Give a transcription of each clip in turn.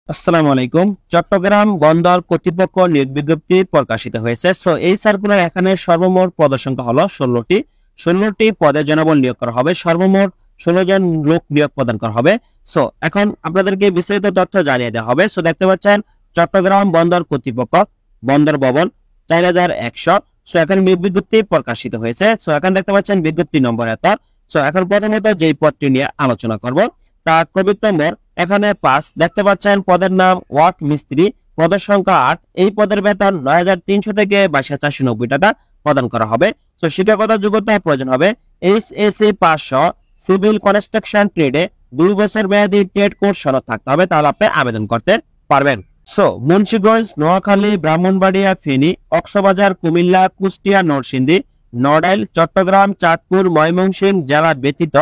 আসসালামু আলাইকুম। চট্টগ্রাম বন্দর কর্তৃপক্ষ নিয়োগ বিজ্ঞপ্তি প্রকাশিত হয়েছে। সো এই সার্কুলার এখানে সর্বমোট পদের হলো 16টি। 16টি পদে জনবল নিয়োগ করা হবে। সর্বমোট 16 জন লোক নিয়োগ প্রদান করা হবে। সো এখন আপনাদেরকে বিস্তারিত তথ্য জানিয়ে দেওয়া হবে। সো দেখতে পাচ্ছেন চট্টগ্রাম বন্দর কর্তৃপক্ষ বন্দর ভবন 4100। সো এখানে নিয়োগ বিজ্ঞপ্তি প্রকাশিত হয়েছে। সো এখন দেখতে পাচ্ছেন বিজ্ঞপ্তি নম্বর এত। সো এখন প্রথমত যেই পদটি নিয়ে আলোচনা করব তার ক্রমিক নম্বর এখানে 5 দেখতে পাচ্ছেন। পদের নাম ওয়ার্ক মিস্ত্রি, পদের সংখ্যা 8। এই পদের বেতন 9300 থেকে 22,490 টাকা প্রদান করা হবে। তো শিক্ষাগত যোগ্যতা প্রয়োজন হবে এইচএসসি পাস সহ সিভিল কনস্ট্রাকশন ট্রেডে 2 বছর মেয়াদী ট্রেড কোর্স সনদ থাকতে হবে, তাহলে আপনি আবেদন করতে পারবেন। সো মুন্সিগঞ্জ, নোয়াখালী, ব্রাহ্মণবাড়িয়া, ফেনী, কক্সবাজার, কুমিল্লা, কুষ্টিয়া, নরসিংদী, নড়াইল, চট্টগ্রাম, চাঁদপুর, ময়মনসিংহ জেলা ব্যতীত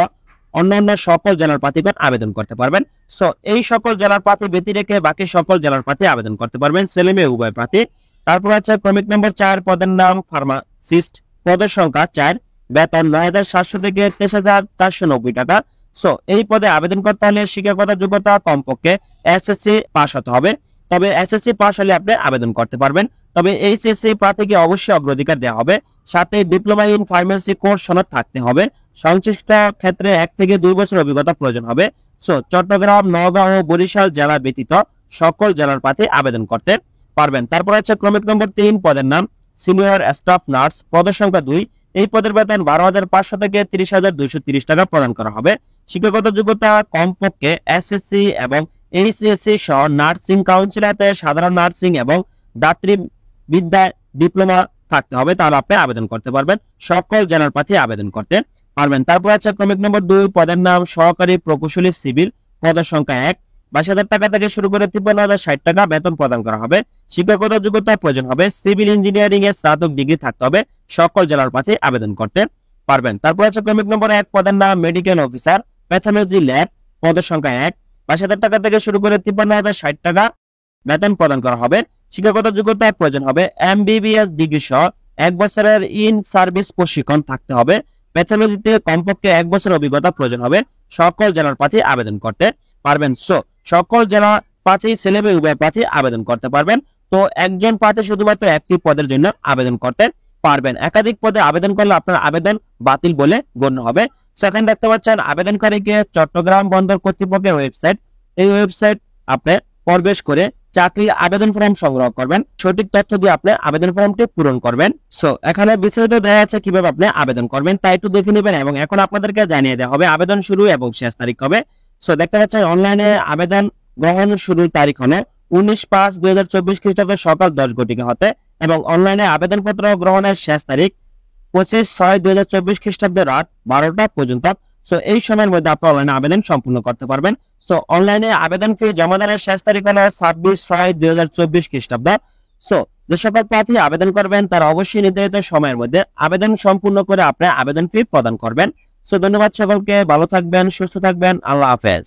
অন্যান্য সকল জেলার প্রার্থীগণ আবেদন করতে পারবেন। সো এই সকল জেলার প্রার্থী ব্যতী রেখে বাকি সকল জেলার প্রার্থী আবেদন করতে পারবেন, ছেলে মেয়ে উভয় প্রার্থী। তারপর আছে ক্রমিক নম্বর 4 পদের নাম ফার্মাসিস্ট, পদের সংখ্যা 4, বেতন 9,700 থেকে 23,490 টাকা। সো এই পদে আবেদন করতে হলে শিক্ষাগত যোগ্যতা কমপক্ষে এসএসসি পাস হতে হবে। তবে এসএসসি পাস হলে আপনি আবেদন করতে পারবেন। তবে এইচএসসি প্রার্থীকে অবশ্যই অগ্রাধিকার দেওয়া হবে। সাথে ডিপ্লোমা ইন ফার্মেসি কোর্স সনদ থাকতে হবে। সংশ্লিষ্ট ক্ষেত্রে 1 থেকে 2 বছর অভিজ্ঞতা প্রয়োজন হবে। সো চট্টগ্রাম, নওগাঁ ও বরিশাল জেলা ব্যতীত সকল জেলার প্রার্থী আবেদন করতে পারবেন। তারপর আছে ক্রমিক নম্বর 3 পদের নাম সিনিয়র স্টাফ নার্স, পদের সংখ্যা 2। এই পদের বেতন 12,500 থেকে 30,230 টাকা প্রদান করা হবে। শিক্ষাগত যোগ্যতা কমপক্ষে এসএসসি এবং এইচএসসি সহ নার্সিং কাউন্সিলাতে সাধারণ নার্সিং এবং দাত্রী বিদ্যায় ডিপ্লোমা থাকতে হবে, তাহলে আপনি আবেদন করতে পারবেন। সকল জেলার প্রার্থী আবেদন করতে পারবেন। তারপর আছে ক্রমিক নম্বর 2 পদের নাম সহকারী প্রকৌশলী সিভিল, পদের সংখ্যা 1। 22,000 টাকা থেকে শুরু করে 53,060 টাকা বেতন প্রদান করা হবে। শিক্ষাগত যোগ্যতা প্রয়োজন হবে সিভিল ইঞ্জিনিয়ারিং এর স্নাতক ডিগ্রি থাকতে হবে। সকল জেলার প্রার্থী আবেদন করতে পারবেন। তারপর আছে ক্রমিক নম্বর 1 পদের নাম মেডিকেল অফিসার, প্যাথোলজি ল্যাব, পদের সংখ্যা 1। 22,000 টাকা থেকে শুরু করে 53,060 টাকা বেতন প্রদান করা হবে। শিক্ষাগত যোগ্যতা প্রয়োজন হবে এমবিবিএস ডিগ্রি সহ 1 বছরের ইন সার্ভিস প্রশিক্ষণ থাকতে হবে। প্যাথোলজিতে কমপক্ষে 1 বছর অভিজ্ঞতা প্রয়োজন হবে। সকল জেলার প্রার্থী আবেদন করতে পারবেন। সো সকল জেলা প্রার্থী ছেলে মেয়ে উভয় প্রার্থী আবেদন করতে পারবেন। তো একজন প্রার্থী শুধুমাত্র একটি পদের জন্য আবেদন করতে পারবেন। একাধিক পদে আবেদন করলে আপনার আবেদন বাতিল বলে গণ্য হবে। সেখানে দেখতে পাচ্ছেন আবেদনকারীকে চট্টগ্রাম বন্দর কর্তৃপক্ষের ওয়েবসাইট, এই ওয়েবসাইট আপনি প্রবেশ করে চাকরির আবেদন ফর্ম সংগ্রহ করবেন। সঠিক তথ্য দিয়ে আপনি আবেদন ফর্মটি পূরণ করবেন। সো এখানে বিস্তারিত দেওয়া আছে কিভাবে আপনি আবেদন করবেন, তাই একটু দেখে নেবেন। এবং এখন আপনাদেরকে জানিয়ে দেওয়া হবে আবেদন শুরু এবং শেষ তারিখ কবে। সো দেখতে পাচ্ছেন অনলাইনে আবেদন গ্রহণ শুরুর তারিখ হলো 19/5/2024 খ্রিস্টাব্দে সকাল 10 ঘটিকা হতে, এবং অনলাইনে আবেদনপত্র গ্রহণের শেষ তারিখ 25/6/2024 খ্রিস্টাব্দে রাত 12টা পর্যন্ত। সো এই সময়ের মধ্যে আপনি অনলাইনে আবেদন সম্পূর্ণ করতে পারবেন। সো অনলাইনে আবেদন ফি জমা দানের শেষ তারিখ হলো 26/6/2024 খ্রিস্টাব্দ। সো যে সকল প্রার্থী আবেদন করবেন তারা অবশ্যই নির্ধারিত সময়ের মধ্যে আবেদন সম্পূর্ণ করে আপনি আবেদন ফি প্রদান করবেন। সো ধন্যবাদ সকলকে, ভালো থাকবেন, সুস্থ থাকবেন, আল্লাহ হাফেজ।